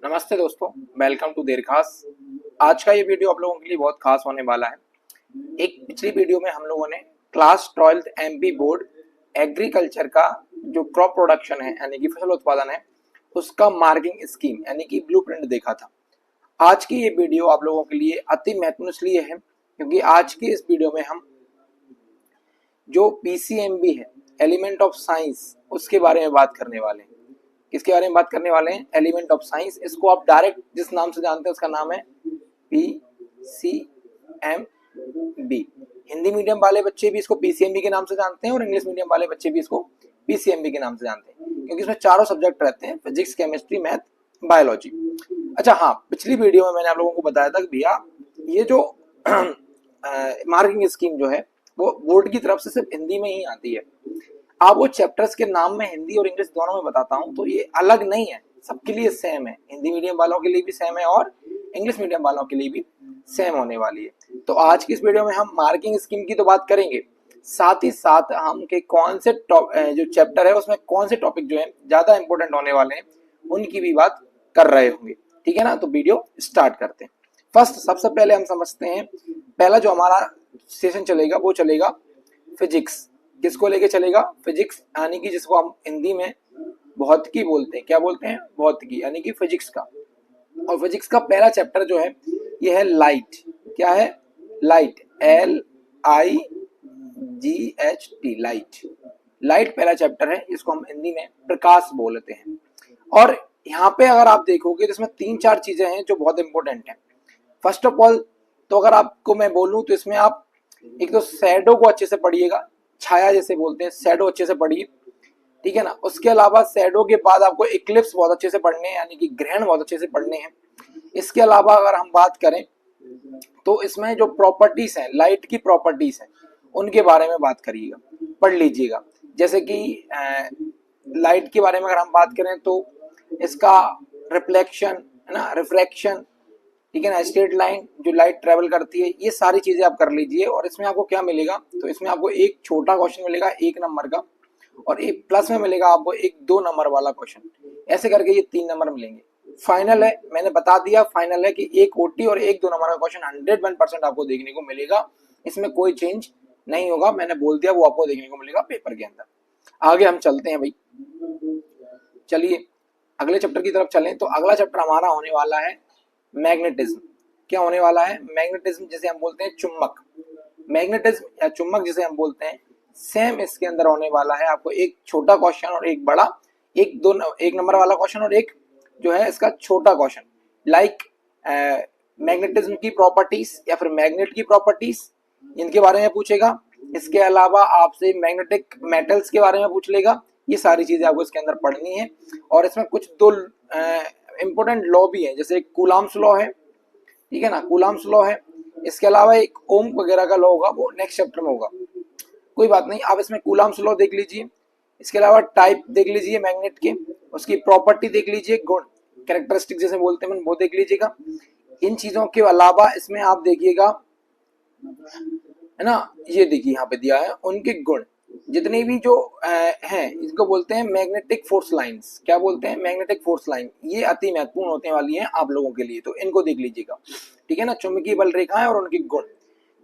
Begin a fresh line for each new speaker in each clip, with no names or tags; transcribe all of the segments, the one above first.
नमस्ते दोस्तों, welcome to देर खास। आज का ये वीडियो आप लोगों के लिए बहुत खास होने वाला है। एक पिछली वीडियो में हम लोगों ने class 12th MP board agriculture का जो क्रॉप प्रोडक्शन है यानी कि फसल उत्पादन है उसका मार्किंग स्कीम यानी कि ब्लूप्रिंट देखा था। आज की ये वीडियो आप लोगों के लिए अति महत्वपूर्ण इसलिए है क्योंकि आज की इस वीडियो में हम जो पीसीएमबी है, एलिमेंट ऑफ साइंस, उसके बारे में बात करने वाले हैं। किसके बारे में बात करने वाले हैं? Element of science. इसको आप डायरेक्ट जिस नाम से जानते हैं उसका नाम है पीसीएमबी। हिंदी मीडियम वाले बच्चे भी इसको पीसीएमबी के नाम से जानते हैं और इंग्लिश मीडियम वाले बच्चे भी इसको पीसीएमबी के नाम से जानते हैं क्योंकि इसमें चारों सब्जेक्ट रहते हैं, फिजिक्स, केमिस्ट्री, मैथ, बायोलॉजी। अच्छा हाँ, पिछली वीडियो में मैंने आप लोगों को बताया था कि भैया ये जो मार्किंग स्कीम जो है वो बोर्ड की तरफ से सिर्फ हिंदी में ही आती है। आप वो चैप्टर्स के नाम में हिंदी और इंग्लिश दोनों में बताता हूँ तो ये अलग नहीं है, सबके लिए सेम है। हिंदी मीडियम वालों के लिए भी सेम है और इंग्लिश मीडियम वालों के लिए भी सेम होने वाली है। तो आज की इस वीडियो में हम मार्किंग स्कीम की तो बात करेंगे, साथ ही साथ हम के कौन से जो चैप्टर है उसमें कौन से टॉपिक जो है ज्यादा इंपॉर्टेंट होने वाले हैं उनकी भी बात कर रहे होंगे। ठीक है ना, तो वीडियो स्टार्ट करते हैं। फर्स्ट, सबसे पहले हम समझते हैं, पहला जो हमारा सेशन चलेगा वो चलेगा फिजिक्स। किसको लेके चलेगा? फिजिक्स, यानी कि जिसको हम हिंदी में भौतिकी बोलते हैं। क्या बोलते हैं? भौतिकी, यानी कि फिजिक्स का। और फिजिक्स का पहला चैप्टर जो है ये है लाइट। क्या है? Light, LIGHT, light. लाइट पहला चैप्टर है, इसको हम हिंदी में प्रकाश बोलते हैं। और यहाँ पे अगर आप देखोगे तो इसमें 3-4 चीजें हैं जो बहुत इंपॉर्टेंट है। फर्स्ट ऑफ ऑल तो अगर आपको मैं बोलूं तो इसमें आप एक तो शैडो को अच्छे से पढ़िएगा, छाया जैसे बोलते हैं, शैडो अच्छे से पढ़िए। ठीक है ना। उसके अलावा शैडो के बाद आपको इक्लिप्स बहुत अच्छे से पढ़ने हैं, यानी कि ग्रहण बहुत अच्छे से पढ़ने हैं। इसके अलावा अगर हम बात करें तो इसमें जो प्रॉपर्टीज हैं, लाइट की प्रॉपर्टीज हैं, उनके बारे में बात करिएगा, पढ़ लीजिएगा। जैसे कि लाइट के बारे में अगर हम बात करें तो इसका रिफ्लेक्शन है ना, रिफ्रैक्शन, ठीक है ना, स्ट्रेट लाइन जो लाइट ट्रेवल करती है, ये सारी चीजें आप कर लीजिए। और इसमें आपको क्या मिलेगा? तो इसमें आपको एक छोटा क्वेश्चन मिलेगा 1 नंबर का, और एक प्लस में मिलेगा आपको एक 2 नंबर वाला क्वेश्चन। ऐसे करके ये 3 नंबर मिलेंगे। फाइनल है, मैंने बता दिया, फाइनल है कि एक ओटी और एक 2 नंबर का क्वेश्चन 101% आपको देखने को मिलेगा। इसमें कोई चेंज नहीं होगा, मैंने बोल दिया, वो आपको देखने को मिलेगा पेपर के अंदर। आगे हम चलते हैं भाई, चलिए अगले चैप्टर की तरफ चलें। तो अगला चैप्टर हमारा होने वाला है मैग्नेटिज्म। क्या होने वाला है? मैग्नेटिज्म, जिसे हम बोलते हैं चुंबक। मैग्नेटिज्म या चुंबक जिसे हम बोलते हैं, सेम इसके अंदर होने वाला है। आपको एक छोटा क्वेश्चन और एक बड़ा, एक नंबर वाला क्वेश्चन और एक जो है इसका छोटा क्वेश्चन। लाइक मैग्नेटिज्म की प्रॉपर्टीज या फिर मैग्नेट की प्रॉपर्टीज, इनके बारे में पूछेगा। इसके अलावा आपसे मैग्नेटिक मेटल्स के बारे में पूछ लेगा। ये सारी चीजें आपको इसके अंदर पढ़नी है। और इसमें कुछ 2 इंपॉर्टेंट लॉ भी है, जैसे कूलम्ब्स लॉ है, ठीक है ना, कूलम्ब्स लॉ है। इसके अलावा एक ओम वगैरह का लॉ होगा, वो नेक्स्ट चैप्टर में होगा, कोई बात नहीं। आप इसमें कूलम्ब्स लॉ देख लीजिए। इसके अलावा टाइप देख लीजिए मैग्नेट के, उसकी प्रॉपर्टी देख लीजिए, गुण, कैरेक्टरिस्टिक जैसे बोलते हैं वो देख लीजिएगा। इन चीजों के अलावा इसमें आप देखिएगा, है ना, ये देखिए यहाँ पे दिया है उनके गुण, जितने भी जो हैं, इसको बोलते हैं मैग्नेटिक फोर्स लाइंस। क्या बोलते हैं? Magnetic force line. ये अति महत्वपूर्ण होने वाली हैं आप लोगों के लिए, तो इनको देख लीजिएगा। ठीक है ना, चुंबकीय बल रेखाएं और उनके गुण।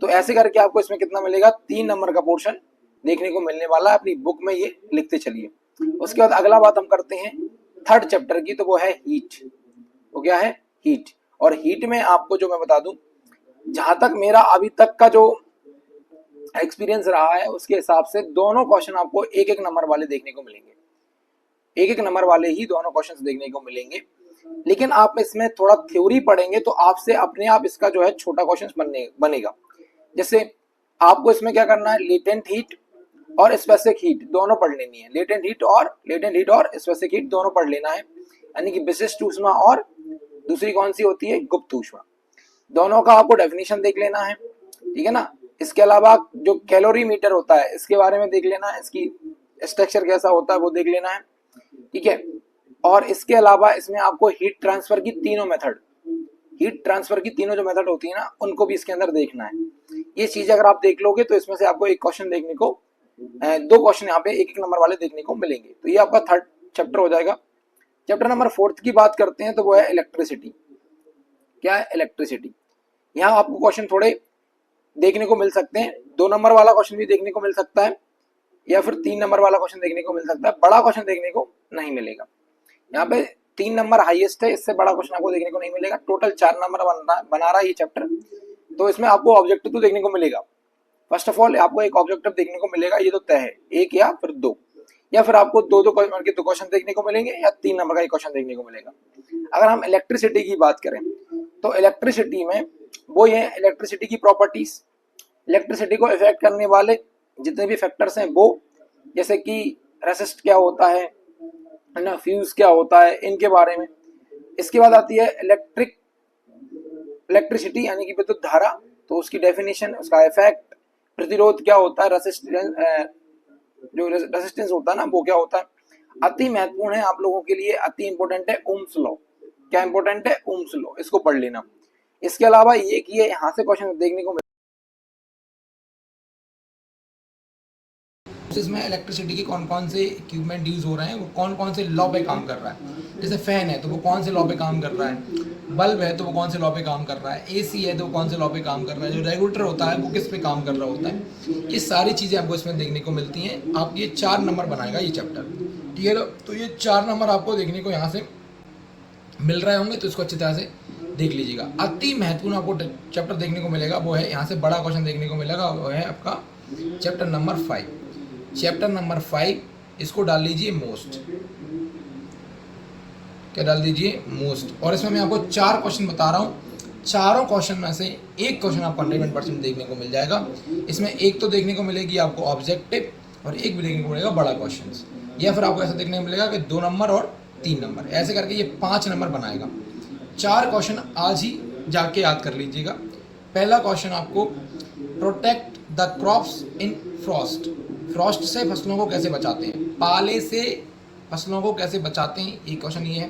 तो ऐसे करके आपको इसमें कितना मिलेगा? 3 नंबर का पोर्शन देखने को मिलने वाला है। अपनी बुक में ये लिखते चलिए। उसके बाद अगला बात हम करते हैं थर्ड चैप्टर की, तो वो है हीट। वो क्या है? हीट। और हीट में आपको जो मैं बता दूं, जहां तक मेरा अभी तक का जो एक्सपीरियंस रहा है उसके हिसाब से दोनों क्वेश्चन आपको 1-1 नंबर वाले देखने को मिलेंगे। 1-1 नंबर वाले ही दोनों क्वेश्चन देखने को मिलेंगे। लेकिन आप इसमें थोड़ा थ्योरी पढ़ेंगे तो आपसे अपने आप इसका जो है छोटा क्वेश्चन बनेगा। जैसे आपको इसमें क्या करना है? लेटेंट हीट और स्पेसिफिक हीट दोनों पढ़ लेनी है। लेटेंट हीट और स्पेसिफिक हीट दोनों पढ़ लेना है, यानी कि विशिष्ट ऊष्मा और दूसरी कौन सी होती है? गुप्त ऊष्मा। दोनों का आपको डेफिनेशन देख लेना है, ठीक है ना। इसके अलावा जो कैलोरीमीटर होता है इसके बारे में देख लेना है, इसकी स्ट्रक्चर कैसा होता है वो देख लेना है, ठीक है। और इसके अलावा इसमें आपको हीट ट्रांसफर की तीनों जो मेथड होती है ना, उनको भी इसके अंदर देखना है। ये चीज अगर आप देख लोगे तो इसमें से आपको एक क्वेश्चन देखने को, 2 क्वेश्चन यहाँ पे 1-1 नंबर वाले देखने को मिलेंगे। तो ये आपका थर्ड चैप्टर हो जाएगा, चैप्टर नंबर 4 की बात करते हैं तो वो है इलेक्ट्रिसिटी। क्या है इलेक्ट्रिसिटी? यहाँ आपको क्वेश्चन थोड़े देखने को मिल सकते हैं, 2 नंबर वाला क्वेश्चन भी देखने को मिल सकता है या फिर 3 नंबर वाला क्वेश्चन देखने को मिल सकता है, बड़ा क्वेश्चन देखने को नहीं मिलेगा। यहाँ पे 3 नंबर हाईएस्ट है, इससे बड़ा क्वेश्चन आपको देखने को नहीं मिलेगा। टोटल 4 नंबर बना रहा है ये चैप्टर, तो इसमें आपको ऑब्जेक्टिव तो देखने को मिलेगा। फर्स्ट ऑफ ऑल आपको एक ऑब्जेक्टिव देखने को मिलेगा, ये तो तय है, एक या फिर दो, या फिर आपको दो नंबर के 2 क्वेश्चन देखने को मिलेंगे या 3 नंबर का एक क्वेश्चन देखने को मिलेगा। अगर हम इलेक्ट्रिसिटी की बात करें तो इलेक्ट्रिसिटी में वो ये इलेक्ट्रिसिटी की प्रॉपर्टीज, इलेक्ट्रिसिटी को इफेक्ट करने वाले जितने भी फैक्टर्स हैं वो, जैसे कि रेसिस्ट क्या होता है ना, फ्यूज क्या होता है, इनके बारे में। इसके बाद आती है इलेक्ट्रिसिटी यानी कि विद्युत धारा, तो उसकी डेफिनेशन, उसका इफेक्ट, प्रतिरोध क्या होता है, जो रेजिस्टेंस होता है ना वो क्या होता है। अति महत्वपूर्ण है आप लोगों के लिए, अति इंपॉर्टेंट है ओम्स लॉ। क्या इंपॉर्टेंट है? ओम्स लॉ, इसको पढ़ लेना। इसके अलावा ये कि यहाँ से क्वेश्चन देखने को इसमें इलेक्ट्रिसिटी के कौन कौन से इक्विपमेंट यूज हो रहे हैं, वो कौन कौन से लॉ पे काम कर रहा है। जैसे फैन है तो वो कौन से लॉ पे काम कर रहा है, बल्ब है तो वो कौन से लॉ पे काम कर रहा है, एसी है तो वो कौन से लॉ पे काम कर रहा है, जो रेगुलेटर होता है वो किस पे काम कर रहा होता है। ये सारी चीज़ें आपको इसमें देखने को मिलती हैं। आप ये 4 नंबर बनाएगा ये चैप्टर, ठीक है। तो ये 4 नंबर आपको देखने को यहाँ से मिल रहे होंगे, तो इसको अच्छी तरह से देख लीजिएगा। अति महत्वपूर्ण आपको चैप्टर देखने को मिलेगा वो है, यहाँ से बड़ा क्वेश्चन देखने को मिलेगा वो है आपका चैप्टर नंबर 5। चैप्टर नंबर 5 इसको डाल लीजिए मोस्ट। क्या डाल दीजिए? मोस्ट। और इसमें मैं आपको 4 क्वेश्चन बता रहा हूँ, चारों क्वेश्चन में से एक क्वेश्चन आपको 100% देखने को मिल जाएगा। इसमें एक तो देखने को मिलेगी आपको ऑब्जेक्टिव और एक भी देखने को मिलेगा बड़ा क्वेश्चन, या फिर आपको ऐसा देखने को मिलेगा कि 2 नंबर और 3 नंबर, ऐसे करके ये 5 नंबर बनाएगा। 4 क्वेश्चन आज ही जाके याद कर लीजिएगा। पहला क्वेश्चन आपको, protect the crops in Frost. Frost से फसलों को कैसे बचाते हैं, पाले से फसलों को कैसे बचाते हैं, ये क्वेश्चन ये है।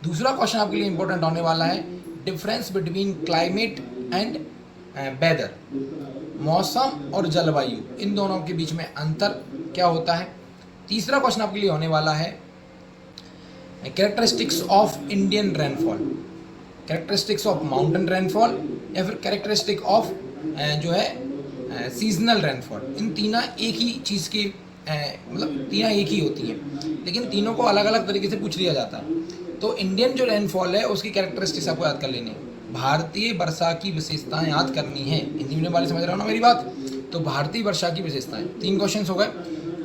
दूसरा क्वेश्चन आपके लिए इंपॉर्टेंट होने वाला है, difference between climate and weather. मौसम और जलवायु, इन दोनों के बीच में अंतर क्या होता है। तीसरा क्वेश्चन आपके लिए होने वाला है, characteristics of Indian rainfall, characteristics of mountain rainfall या फिर कैरेक्टरिस्टिक ऑफ जो है सीजनल रेनफॉल। इन तीनों एक ही चीज़ की मतलब तीनों एक ही होती हैं, लेकिन तीनों को अलग अलग तरीके से पूछ लिया जाता है। तो इंडियन जो रेनफॉल है उसकी कैरेक्टरिस्टिक्स आपको याद कर लेनी है। भारतीय वर्षा की विशेषताएं याद करनी है। हिंदी मीडियम वाले समझ रहे हो ना मेरी बात? तो भारतीय वर्षा की विशेषताएं, 3 क्वेश्चन हो गए।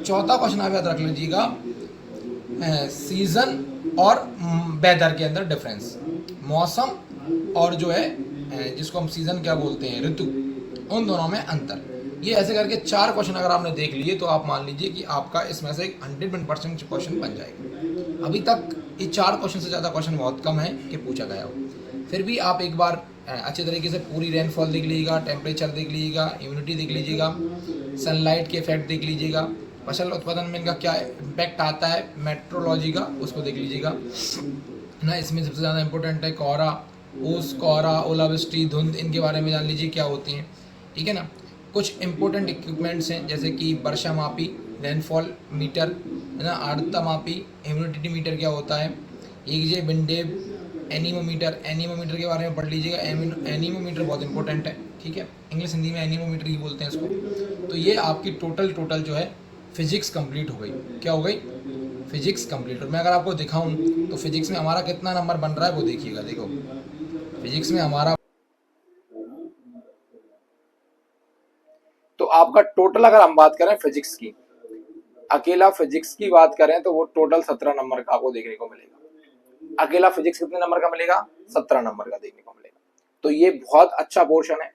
चौथा क्वेश्चन आप याद रख लीजिएगा, सीजन और वेदर के अंदर डिफरेंस, मौसम और जो है जिसको हम सीजन क्या बोलते हैं, ऋतु, उन दोनों में अंतर। ये ऐसे करके 4 क्वेश्चन अगर आपने देख लिए तो आप मान लीजिए कि आपका इसमें से 100% क्वेश्चन बन जाएगा। अभी तक ये 4 क्वेश्चन से ज़्यादा क्वेश्चन बहुत कम है कि पूछा गया हो। फिर भी आप एक बार अच्छे तरीके से पूरी रेनफॉल देख लीजिएगा, टेम्परेचर देख लीजिएगा, ह्यूमिडिटी देख लीजिएगा, सनलाइट के इफेक्ट देख लीजिएगा, फसल उत्पादन में इनका क्या इम्पैक्ट आता है, मेट्रोलॉजी का उसको देख लीजिएगा ना। इसमें सबसे ज़्यादा इंपॉर्टेंट है कोहरा, ओस, कोहरा, ओलावृष्टि, धुंध, इनके बारे में जान लीजिए क्या होती हैं, ठीक है ना। कुछ इंपॉर्टेंट इक्विपमेंट्स हैं जैसे कि वर्षा मापी, रेनफॉल मीटर है ना, आर्द्रता मापी, ह्यूमिडिटी मीटर क्या होता है, एक विंडेव, एनीमोमीटर, एनीमोमीटर के बारे में पढ़ लीजिएगा। एनीमोमीटर बहुत इंपॉर्टेंट है, ठीक है, इंग्लिश हिंदी में एनीमोमीटर ही बोलते हैं इसको। तो ये आपकी टोटल जो है फिजिक्स कंप्लीट हो गई। क्या हो गई? Physics complete. और मैं अगर आपको दिखाऊं तो फिजिक्स में हमारा कितना नंबर बन रहा है वो देखिएगा। देखो फिजिक्स में हमारा, तो आपका टोटल अगर हम बात करें फिजिक्स की, अकेला फिजिक्स की बात करें तो वो टोटल 17 नंबर का आपको देखने को मिलेगा। अकेला फिजिक्स कितने नंबर का मिलेगा? 17 नंबर का देखने को मिलेगा। तो ये बहुत अच्छा पोर्शन है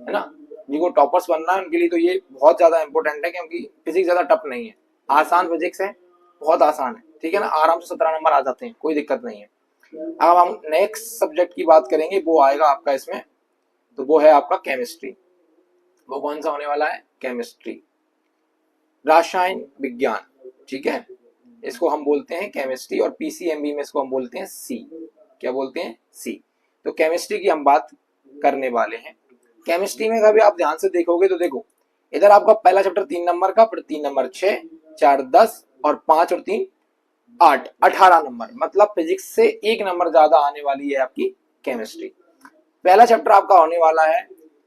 ना। जिनको टॉपर्स बनना है उनके लिए तो ये बहुत ज्यादा इंपॉर्टेंट है, क्योंकि फिजिक्स ज्यादा टफ नहीं है, आसान फिजिक्स है, बहुत आसान है, ठीक है ना। आराम से 17 नंबर आ जाते हैं, कोई दिक्कत नहीं है। अब हम नेक्स्ट सब्जेक्ट की बात करेंगे, वो आएगा आपका इसमें, तो वो है आपका केमिस्ट्री। वो कौन सा होने वाला है? केमिस्ट्री, रसायन विज्ञान, ठीक है। इसको हम बोलते हैं केमिस्ट्री, और पीसीएमबी में इसको हम बोलते हैं सी। क्या बोलते हैं? सी। तो केमिस्ट्री की हम बात करने वाले हैं। केमिस्ट्री में कभी आप ध्यान से देखोगे तो देखो, इधर आपका पहला चैप्टर 3 नंबर का, फिर 3 नंबर 6, 4 10 और 5 और 3 8, 18 नंबर, मतलब फिजिक्स से 1 नंबर ज्यादा आने वाली है आपकी केमिस्ट्री। पहला चैप्टर आपका होने वाला है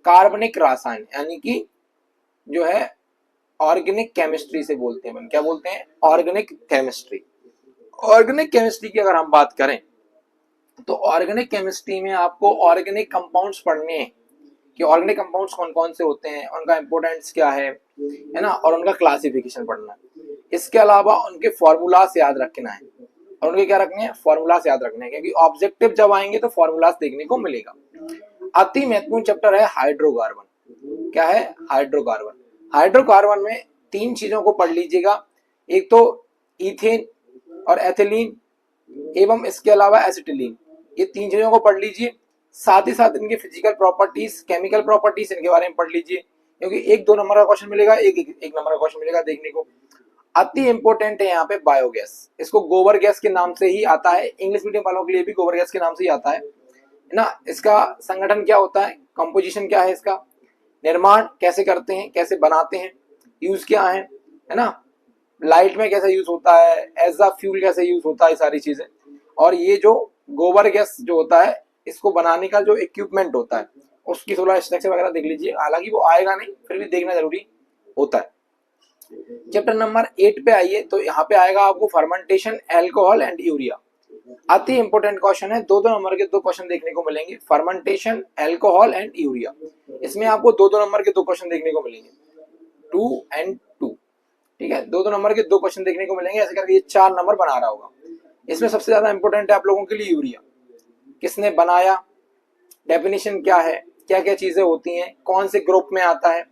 कार्बनिक रसायन, यानी कि जो है ऑर्गेनिक केमिस्ट्री से बोलते हैं, क्या बोलते हैं, ऑर्गेनिक केमिस्ट्री। ऑर्गेनिक केमिस्ट्री की अगर हम बात करें तो ऑर्गेनिक केमिस्ट्री में आपको ऑर्गेनिक कंपाउंड्स पढ़ने हैं कि ऑर्गेनिक कंपाउंड्स कौन कौन से होते हैं, उनका इंपोर्टेंस क्या है ना, और उनका क्लासिफिकेशन पढ़ना है। इसके अलावा उनके फॉर्मूलास याद रखना है, और उनके क्या रखने हैं, फॉर्मूलास याद रखने हैं, क्योंकि ऑब्जेक्टिव जब आएंगे तो फॉर्मूलास देखने को मिलेगा। अति महत्वपूर्ण चैप्टर है हाइड्रोकार्बन। क्या है, हाइड्रोकार्बन। हाइड्रोकार्बन में 3 चीजों को पढ़ लीजिएगा, एक तो इथेन और एथिलीन एवं इसके अलावा एसिटिलीन, ये 3 चीजों को पढ़ लीजिए। साथ ही साथ इनके फिजिकल प्रॉपर्टीज, केमिकल प्रॉपर्टीज, इनके बारे में पढ़ लीजिए, क्योंकि 1-2 नंबर का क्वेश्चन मिलेगा, एक नंबर का क्वेश्चन मिलेगा देखने को। अति इंपॉर्टेंट है यहाँ पे बायोगैस, इसको गोबर गैस के नाम से ही आता है, इंग्लिश मीडियम वालों के लिए भी गोबर गैस के नाम से ही आता है ना। इसका संगठन क्या होता है, कंपोजिशन क्या है, इसका निर्माण कैसे करते हैं, कैसे बनाते हैं, यूज क्या है ना, लाइट में कैसे यूज होता है, एज अ फ्यूल कैसे यूज होता है, सारी चीजें। और ये जो गोबर गैस जो होता है, इसको बनाने का जो इक्विपमेंट होता है, उसकी थोड़ा स्ट्रक्चर वगैरह देख लीजिए, हालांकि वो आएगा नहीं, फिर भी देखना जरूरी होता है। चैप्टर नंबर 8 पे आइए, तो यहाँ पे आएगा आपको फर्मेंटेशन, एल्कोहल एंड यूरिया। अति इंपोर्टेंट क्वेश्चन है, 2-2 नंबर के 2 क्वेश्चन देखने को मिलेंगे, फर्मेंटेशन, एल्कोहल एंड यूरिया। इसमें आपको 2-2 नंबर के 2 क्वेश्चन देखने को मिलेंगे, 2 and 2, ठीक है, 2-2 नंबर के 2 क्वेश्चन देखने को मिलेंगे, ऐसे करके ये 4 नंबर बना रहा होगा। इसमें सबसे ज्यादा इंपॉर्टेंट है आप लोगों के लिए यूरिया, किसने बनाया, डेफिनेशन क्या है, क्या क्या चीजें होती हैं, कौन से ग्रुप में आता है,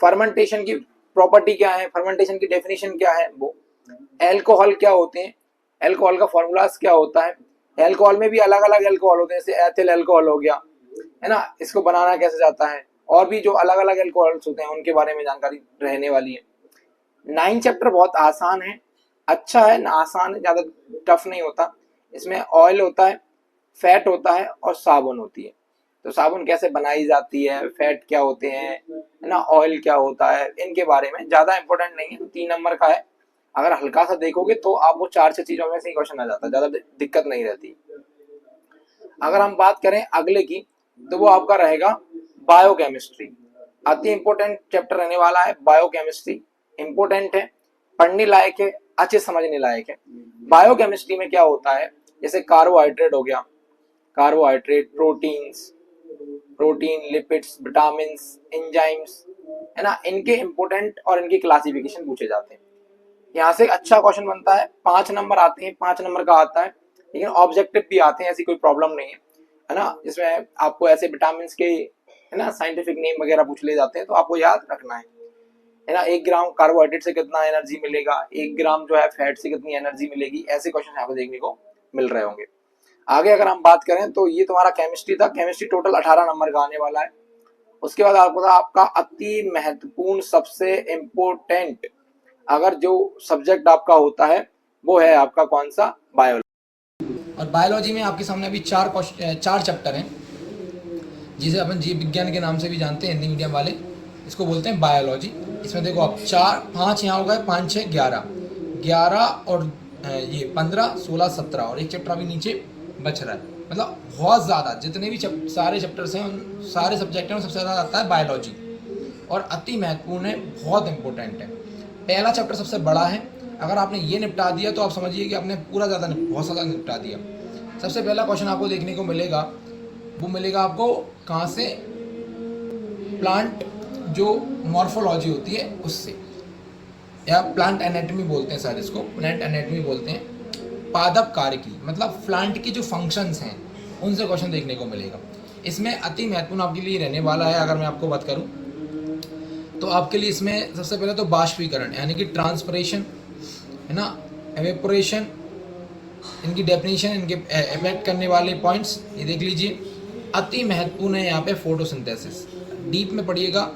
फर्मेंटेशन की प्रॉपर्टी क्या है, फर्मेंटेशन की डेफिनेशन क्या है, वो एल्कोहल क्या होते हैं, एल्कोहल का फॉर्मूलाज क्या होता है, एल्कोहल में भी अलग अलग एल्कोहल होते हैं, जैसे एथिल एल्कोहल हो गया है ना, इसको बनाना कैसे जाता है, और भी जो अलग अलग एल्कोहल्स होते हैं उनके बारे में जानकारी रहने वाली है। 9 चैप्टर बहुत आसान है, अच्छा है ना, आसान है, ज्यादा टफ नहीं होता। इसमें ऑयल होता है, फैट होता है और साबुन होती है। तो साबुन कैसे बनाई जाती है, फैट क्या होते हैं है ना, ऑयल क्या होता है, इनके बारे में ज्यादा इंपॉर्टेंट नहीं है, 3 नंबर का है। अगर हल्का सा देखोगे तो आपको 4-6 चीजों में से ही क्वेश्चन आ जाता है, ज्यादा दिक्कत नहीं रहती। अगर हम बात करें अगले की, तो वो आपका रहेगा बायोकेमिस्ट्री। अति इंपॉर्टेंट चैप्टर रहने वाला है बायोकेमिस्ट्री, इंपॉर्टेंट है, पढ़ने लायक है, अच्छे समझने लायक है। बायोकेमिस्ट्री में क्या होता है, जैसे कार्बोहाइड्रेट हो गया, carbohydrate, proteins, protein, lipids, vitamins, enzymes, है ना, इनके इंपॉर्टेंट और इनकी क्लासिफिकेशन पूछे जाते हैं। यहाँ से अच्छा क्वेश्चन बनता है, 5 नंबर आते हैं, 5 नंबर का आता है, लेकिन ऑब्जेक्टिव भी आते हैं, ऐसी कोई प्रॉब्लम नहीं है ना, जिसमें आपको ऐसे विटामिन के है ना साइंटिफिक नेम वगैरह पूछ ले जाते हैं, तो आपको याद रखना है ना। 1 ग्राम कार्बोहाइड्रेट से कितना एनर्जी मिलेगा, 1 ग्राम जो है फैट से कितनी एनर्जी मिलेगी, ऐसे क्वेश्चन यहाँ पे देखने को मिल रहे होंगे। आगे अगर हम बात करें तो ये तुम्हारा केमिस्ट्री था, केमिस्ट्री टोटल 18 नंबर का आने वाला है। उसके बाद आपका अति महत्वपूर्ण, सबसे इम्पोर्टेंट अगर जो सब्जेक्ट आपका होता है वो है आपका कौन सा, बायोलॉजी।
और बायोलॉजी में आपके सामने अभी 4 चैप्टर हैं, जिसे अपन जीव विज्ञान के नाम से भी जानते हैं, हिंदी मीडियम वाले इसको बोलते हैं बायोलॉजी। इसमें देखो आप 4-5 यहाँ हो गए, 5, 6, 11 और ये 15, 16, 17 और एक चैप्टर अभी नीचे बच रहा है। मतलब बहुत ज़्यादा, जितने भी सारे चैप्टर्स हैं उन सारे सब्जेक्ट में सबसे ज़्यादा आता है बायोलॉजी, और अति महत्वपूर्ण है, बहुत इंपॉर्टेंट है। पहला चैप्टर सबसे बड़ा है, अगर आपने ये निपटा दिया तो आप समझिए कि आपने पूरा बहुत ज़्यादा निपटा दिया। सबसे पहला क्वेश्चन आपको देखने को मिलेगा, वो मिलेगा आपको कहाँ से, प्लांट जो मॉर्फोलॉजी होती है उससे, या प्लांट एनाटॉमी बोलते हैं सर इसको, प्लांट एनाटॉमी बोलते हैं, पादप कार्य की, मतलब प्लांट की जो फंक्शंस हैं उनसे क्वेश्चन देखने को मिलेगा। इसमें अति महत्वपूर्ण आपके लिए रहने वाला है, अगर मैं आपको बात करूं तो आपके लिए इसमें सबसे पहले तो बाष्पीकरण यानी कि ट्रांसपरेशन है ना, एवेपोरेशन, इनकी डेफिनेशन, इनके इफेक्ट करने वाले पॉइंट्स ये देख लीजिए। अति महत्वपूर्ण है यहाँ पे फोटोसिंथेसिस, डीप में पढ़िएगा,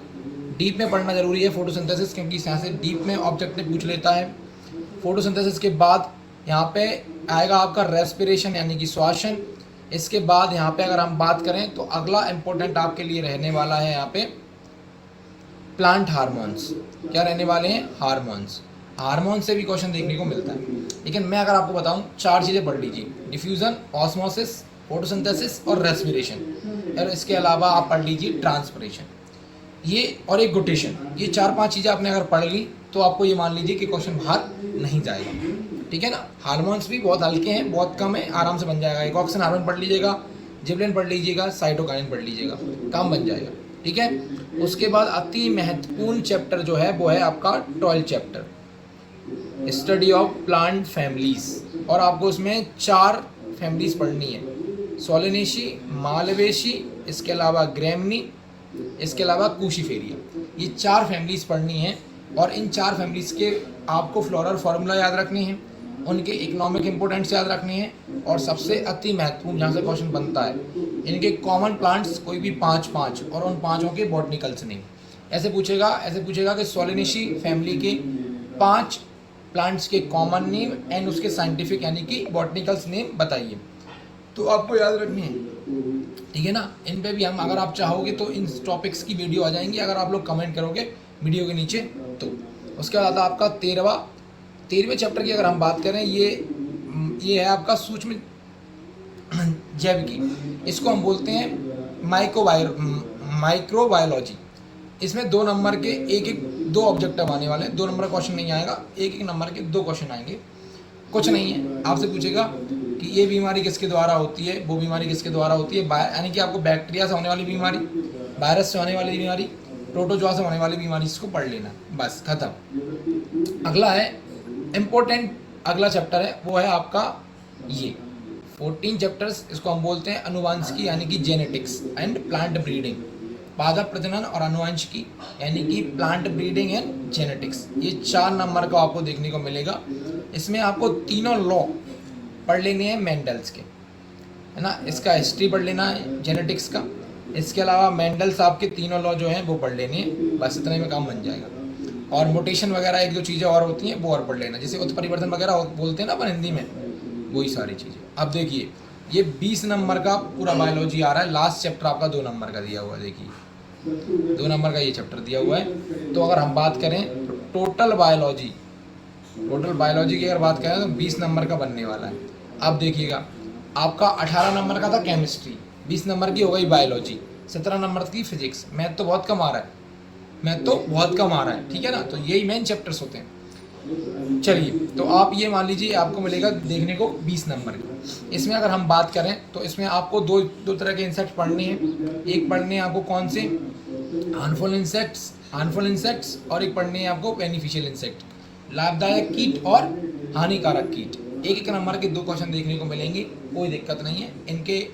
डीप में पढ़ना जरूरी है फोटोसिंथेसिस, क्योंकि यहाँ से डीप में ऑब्जेक्टिव पूछ लेता है। फोटोसिंथेसिस के बाद यहाँ पे आएगा आपका रेस्पिरेशन यानी कि श्वासन। इसके बाद यहाँ पे अगर हम बात करें तो अगला इम्पोर्टेंट आपके लिए रहने वाला है यहाँ पे प्लांट हार्मोन्स। क्या रहने वाले हैं, हार्मोन्स। हार्मोन से भी क्वेश्चन देखने को मिलता है। लेकिन मैं अगर आपको बताऊं, 4 चीज़ें पढ़ लीजिए, डिफ्यूज़न, ऑस्मोसिस, फोटोसिंथेसिस और रेस्पिरेशन। और इसके अलावा आप पढ़ लीजिए ट्रांसपिरेशन, ये और एक गुटेशन। ये 4-5 चीज़ें आपने अगर पढ़ ली तो आपको ये मान लीजिए कि क्वेश्चन बाहर नहीं जाएगा। ठीक है ना। हार्मोन्स भी बहुत हल्के हैं, बहुत कम है, आराम से बन जाएगा। एक ऑक्सीजन हार्मोन पढ़ लीजिएगा, जिबलिन पढ़ लीजिएगा, साइटोकाइनिन पढ़ लीजिएगा, काम बन जाएगा। ठीक है। उसके बाद अति महत्वपूर्ण चैप्टर जो है वो है आपका 12 chapter, study of plant families. और आपको इसमें 4 फैमिलीज पढ़नी है, सोलेनेशी, मालवेशी, इसके अलावा ग्रेमनी, इसके अलावा कूशीफेरिया। ये 4 फैमिलीज पढ़नी है। और इन 4 फैमिलीज के आपको फ्लोरल फार्मूला याद रखने हैं, उनके इकोनॉमिक इंपोर्टेंस याद रखने हैं, और सबसे अति महत्वपूर्ण जहाँ से क्वेश्चन बनता है, इनके कॉमन प्लांट्स कोई भी 5 और उन 5 के बॉटनिकल्स नेम। ऐसे पूछेगा कि सोलेनेशी फैमिली के 5 प्लांट्स के कॉमन नेम एंड उसके साइंटिफिक यानी कि बॉटनिकल्स नेम बताइए, तो आपको याद रखनी है। ठीक है ना। इन पे भी हम, अगर आप चाहोगे तो इन टॉपिक्स की वीडियो आ जाएंगी, अगर आप लोग कमेंट करोगे वीडियो के नीचे तो। उसके बाद आता आपका 13वें चैप्टर की अगर हम बात करें, ये है आपका सूक्ष्म जैविकी। इसको हम बोलते हैं माइक्रोबायोलॉजी। इसमें 2 नंबर के एक 2 ऑब्जेक्टिव आने वाले हैं। 2 नंबर का क्वेश्चन नहीं आएगा, एक नंबर के 2 क्वेश्चन आएंगे। कुछ नहीं है, आपसे पूछेगा कि ये बीमारी किसके द्वारा होती है, वो बीमारी किसके द्वारा होती है, यानी कि आपको बैक्टीरिया से होने वाली बीमारी, वायरस से होने वाली बीमारी, प्रोटोजोआ से होने वाली बीमारी, इसको पढ़ लेना, बस खत्म। अगला है इम्पोर्टेंट, अगला चैप्टर है वो है आपका ये 14 चैप्टर्स, इसको हम बोलते हैं अनुवांशिकी यानी कि जेनेटिक्स एंड प्लांट ब्रीडिंग। पादप प्रजनन और अनुवांशिकी यानी कि प्लांट ब्रीडिंग एंड जेनेटिक्स। ये 4 नंबर का आपको देखने को मिलेगा। इसमें आपको तीनों लॉ पढ़ लेने हैं मेंडल्स के, है ना। इसका हिस्ट्री पढ़ लेना है जेनेटिक्स का। इसके अलावा मेंडल्स आपके तीनों लॉ जो हैं वो पढ़ लेने हैं, बस इतने में काम बन जाएगा। और मोटेशन वगैरह 1-2 चीज़ें और होती हैं वो और पढ़ लेना, जैसे उत्परिवर्तन वगैरह बोलते हैं ना अपन हिंदी में, वही सारी चीज़ें। अब देखिए ये 20 नंबर का पूरा बायोलॉजी आ रहा है। लास्ट चैप्टर आपका 2 नंबर का दिया हुआ है, देखिए 2 नंबर का ये चैप्टर दिया हुआ है। तो अगर हम बात करें तो टोटल बायोलॉजी की अगर बात करें तो 20 नंबर का बनने वाला है। अब देखिएगा आपका 18 नंबर का था केमिस्ट्री, 20 नंबर की हो गई बायोलॉजी, 17 नंबर की फिजिक्स। मैथ तो बहुत कम आ रहा है, ठीक है ना। तो यही मेन चैप्टर्स होते हैं। चलिए, तो आप ये मान लीजिए आपको मिलेगा देखने को 20 नंबर का। इसमें अगर हम बात करें तो इसमें आपको दो तरह के इंसेक्ट पढ़ने हैं। एक पढ़ने हैं आपको कौन से, हार्मफुल इंसेक्ट्स, और एक पढ़ने हैं आपको बेनिफिशियल इंसेक्ट, लाभदायक कीट और हानिकारक कीट। एक नंबर के 2 क्वेश्चन देखने को मिलेंगे, कोई दिक्कत नहीं है। इनके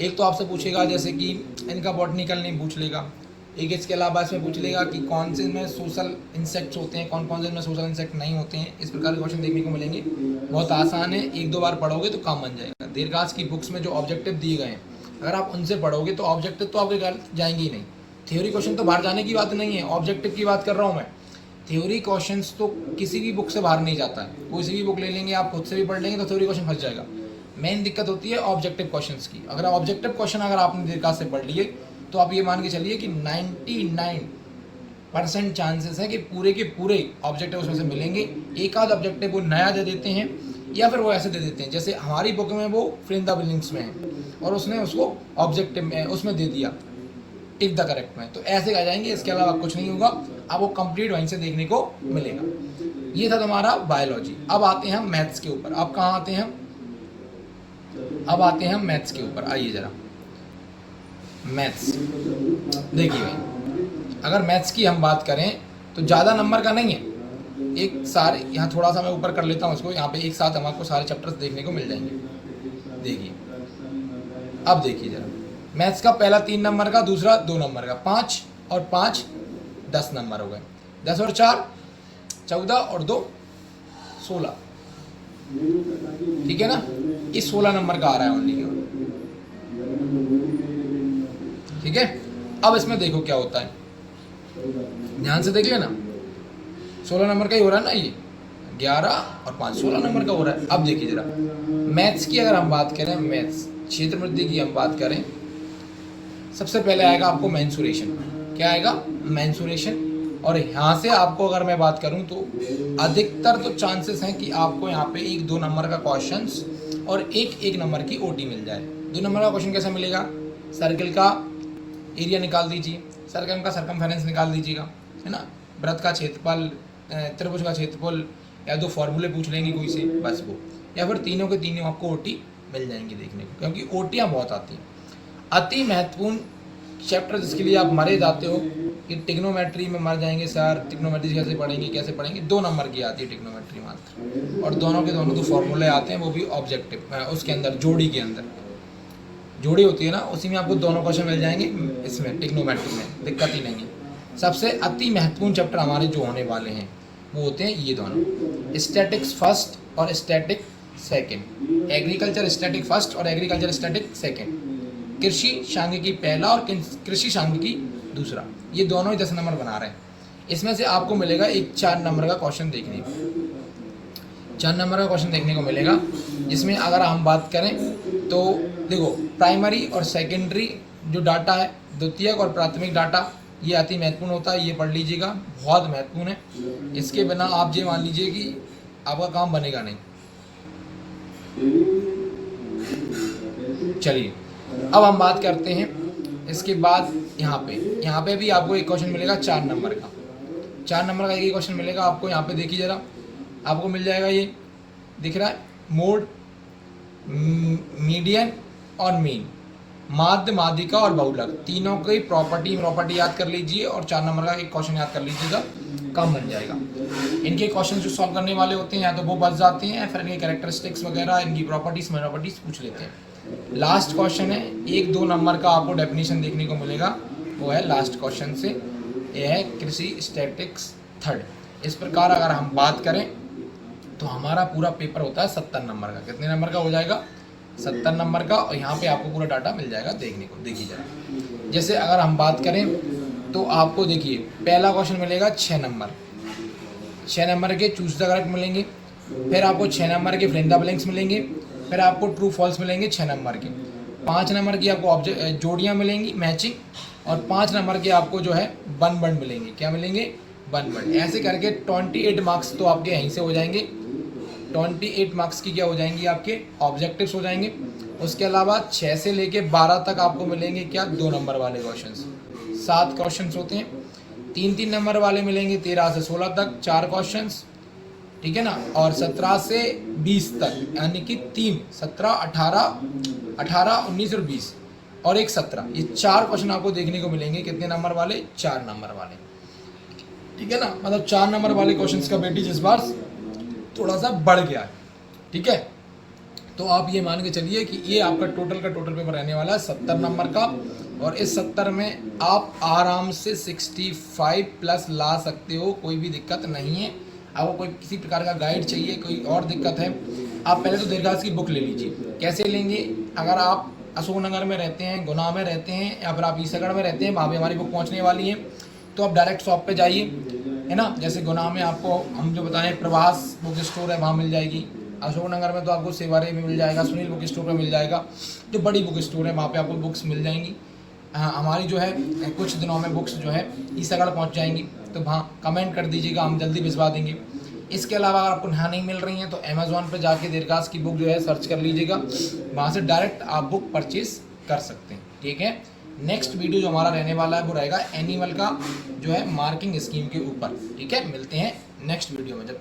एक तो आपसे पूछेगा जैसे कि इनका बॉटनिकल नेम पूछ लेगा, एक इसके अलावा इसमें पूछ लेगा कि कौन से इनमें सोशल इंसेक्ट्स होते हैं, कौन से इनमें सोशल इंसेक्ट नहीं होते हैं। इस प्रकार के क्वेश्चन देखने को मिलेंगे। बहुत आसान है, 1-2 बार पढ़ोगे तो काम बन जाएगा। दीर्घास की बुक्स में जो ऑब्जेक्टिव दिए गए हैं, अगर आप उनसे पढ़ोगे तो ऑब्जेक्टिव तो आपके घर जाएंगे ही नहीं। थ्योरी क्वेश्चन तो बाहर जाने की बात नहीं है, ऑब्जेक्टिव की बात कर रहा हूँ मैं। थ्योरी क्वेश्चंस तो किसी भी बुक से बाहर नहीं जाता है। कोई सी भी बुक ले लेंगे, आप खुद से भी पढ़ लेंगे तो थ्योरी क्वेश्चन फंस जाएगा। मेन दिक्कत होती है ऑब्जेक्टिव क्वेश्चंस की। अगर ऑब्जेक्टिव क्वेश्चन अगर आपने दीर्घास से पढ़ लिए तो आप ये मान के चलिए कि 99% चांसेस है कि पूरे के पूरे ऑब्जेक्टिव उसमें से मिलेंगे। एक आध ऑब्जेक्टिव वो नया दे देते हैं या फिर वो ऐसे दे देते हैं, जैसे हमारी बुक में वो फिल इन द ब्लैंक्स में है और उसने उसको ऑब्जेक्टिव में उसमें दे दिया टिक द करेक्ट में, तो ऐसे आ जाएंगे। इसके अलावा कुछ नहीं होगा, आपको कंप्लीट वहीं से देखने को मिलेगा। ये था तुम्हारा बायोलॉजी। अब आते हैं हम मैथ्स के ऊपर। अब कहाँ आते हैं, अब आते हैं हम मैथ्स के ऊपर। आइए जरा मैथ्स देखिए भाई, अगर मैथ्स की हम बात करें तो ज़्यादा नंबर का नहीं है। एक सारे यहाँ थोड़ा सा मैं ऊपर कर लेता हूँ इसको, यहाँ पे एक साथ हम आपको सारे चैप्टर्स देखने को मिल जाएंगे। देखिए अब देखिए जरा, मैथ्स का पहला 3 नंबर का, दूसरा 2 नंबर का, 5 और 5 10 नंबर हो गए। 10 और 4 14 और 2 16, ठीक है ना। ये 16 नंबर का आ रहा है ओनली, ठीक है। अब इसमें देखो क्या होता है, ध्यान से देख लेना। 16 नंबर का ही हो रहा है ना, ये 11 और 5 16 नंबर का हो रहा है। अब देखिए जरा मैथ्स की अगर हम बात करें, मैथ्स क्षेत्र वृद्धि की हम बात करें, सबसे पहले आएगा आपको मेंसुरेशन। क्या आएगा, मेंसुरेशन। और यहाँ से आपको अगर मैं बात करूँ तो अधिकतर तो चांसेस हैं कि आपको यहाँ पे 1-2 नंबर का क्वेश्चंस और 1-1 नंबर की ओटी मिल जाए। 2 नंबर का क्वेश्चन कैसा मिलेगा, सर्कल का एरिया निकाल दीजिए, सर्कल का सरकमफेरेंस निकाल दीजिएगा, है ना, वृत्त का क्षेत्रफल, त्रिभुज का क्षेत्रफल, या 2 फॉर्मूले पूछ लेंगे कोई से, बस वो, या फिर तीनों के तीनों आपको ओटी मिल जाएंगी देखने को, क्योंकि ओटियाँ बहुत आती हैं। अति महत्वपूर्ण चैप्टर जिसके लिए आप मरे जाते हो कि टिग्नोमेट्री में मर जाएंगे सर, टिग्नोमेट्री कैसे पढ़ेंगे, 2 नंबर की आती है टिग्नोमेट्री मात्र, और दोनों के दोनों 2 फॉर्मूले आते हैं, वो भी ऑब्जेक्टिव उसके अंदर, जोड़ी के अंदर जोड़ी होती है ना, उसी में आपको दोनों क्वेश्चन मिल जाएंगे। इसमें टिग्नोमेट्री में दिक्कत ही नहीं है। सबसे अति महत्वपूर्ण चैप्टर हमारे जो होने वाले हैं वो होते हैं ये दोनों, स्टैटिक्स फर्स्ट और static second, agriculture static first और एग्रीकल्चर स्टैटिक सेकंड, कृषि सांख्यिकी पहला और कृषि सांख्यिकी दूसरा, ये दोनों ही 10 नंबर बना रहे हैं। इसमें से आपको मिलेगा एक 4 नंबर का क्वेश्चन देखने को, 4 नंबर का क्वेश्चन देखने को मिलेगा, जिसमें अगर हम बात करें तो देखो प्राइमरी और सेकेंडरी जो डाटा है, द्वितीयक और प्राथमिक डाटा, ये अति महत्वपूर्ण होता है, ये पढ़ लीजिएगा, बहुत महत्वपूर्ण है। इसके बिना आप ये मान लीजिए कि आपका काम बनेगा नहीं। चलिए अब हम बात करते हैं इसके बाद यहाँ पे भी आपको एक क्वेश्चन मिलेगा 4 नंबर का, 4 नंबर का एक ही क्वेश्चन मिलेगा आपको। यहाँ पे देखिए जरा, आपको मिल जाएगा, ये दिख रहा है, मोड, मीडियन और मीन, माध्य, माध्यिका और बहुलक, तीनों की प्रॉपर्टी याद कर लीजिए और 4 नंबर का एक क्वेश्चन याद कर लीजिएगा, काम बन जाएगा। इनके क्वेश्चन जो सॉल्व करने वाले होते हैं या तो वो बच जाते हैं, फिर इनके कैरेक्टरिस्टिक्स वगैरह, इनकी प्रॉपर्टीज पूछ लेते हैं। लास्ट क्वेश्चन है 1-2 नंबर का, आपको डेफिनेशन देखने को मिलेगा, वो है लास्ट क्वेश्चन से, ये है कृषि स्टैटिक्स थर्ड। इस प्रकार अगर हम बात करें तो हमारा पूरा पेपर होता है 70 नंबर का। कितने नंबर का हो जाएगा, 70 नंबर का, और यहाँ पे आपको पूरा डाटा मिल जाएगा देखने को। देखिए जरा, जैसे अगर हम बात करें तो आपको देखिए पहला क्वेश्चन मिलेगा 6 नंबर, 6 नंबर के चूज द करेक्ट मिलेंगे, फिर आपको 6 नंबर के फिल इन द ब्लैंक्स मिलेंगे, फिर आपको ट्रू फॉल्स मिलेंगे 6 नंबर के, 5 नंबर की आपको जोड़ियाँ मिलेंगी मैचिंग, और 5 नंबर के आपको जो है वन वर्ड मिलेंगे। क्या मिलेंगे, वन वर्ड। ऐसे करके 28 मार्क्स तो आपके यहीं से हो जाएंगे, 28 मार्क्स की क्या हो जाएंगी, आपके ऑब्जेक्टिव्स हो जाएंगे। उसके अलावा 6 से लेके 12 तक आपको मिलेंगे क्या, 2 नंबर वाले क्वेश्चंस, 7 क्वेश्चंस होते हैं। 3-3 नंबर वाले मिलेंगे 13 से 16 तक, 4 क्वेश्चंस, ठीक है ना, और 17 से 20 तक, यानी कि 3, 17, 18, 19 और 20, और एक 17, ये 4 क्वेश्चन आपको देखने को मिलेंगे। कितने नंबर वाले, 4 नंबर वाले, ठीक है ना, मतलब 4 नंबर वाले क्वेश्चंस का वेटेज इस बार थोड़ा सा बढ़ गया है, ठीक है। तो आप ये मान के चलिए कि ये आपका टोटल पेपर रहने वाला है 70 नंबर का, और इस 70 में आप आराम से 65 प्लस ला सकते हो, कोई भी दिक्कत नहीं है। आपको कोई किसी प्रकार का गाइड चाहिए, कोई और दिक्कत है, आप पहले तो दीर्घास की बुक ले लीजिए। कैसे लेंगे, अगर आप अशोकनगर में रहते हैं, गुना में रहते हैं, या फिर आप ईसागढ़ में रहते हैं, वहाँ भी हमारी बुक पहुँचने वाली है, तो आप डायरेक्ट शॉप पे जाइए, है ना। जैसे गुना में आपको हम जो बताएं प्रवास बुक स्टोर है, वहाँ मिल जाएगी। अशोकनगर में तो आपको सेवारे में मिल जाएगा, सुनील बुक स्टोर पे मिल जाएगा, जो बड़ी बुक स्टोर है वहाँ पे आपको बुक्स मिल जाएंगी। हाँ, हमारी जो है कुछ दिनों में बुक्स जो है ईसागढ़ पहुँच जाएंगी, तो वहाँ कमेंट कर दीजिएगा, हम जल्दी भिजवा देंगे। इसके अलावा अगर आपको यहाँ नहीं मिल रही हैं तो अमेज़ॉन पे जाके दीर्घास की बुक जो है सर्च कर लीजिएगा, वहाँ से डायरेक्ट आप बुक परचेज कर सकते हैं, ठीक है। नेक्स्ट वीडियो जो हमारा रहने वाला है वो रहेगा एनिमल का जो है मार्किंग स्कीम के ऊपर, ठीक है। मिलते हैं नेक्स्ट वीडियो में, जब तक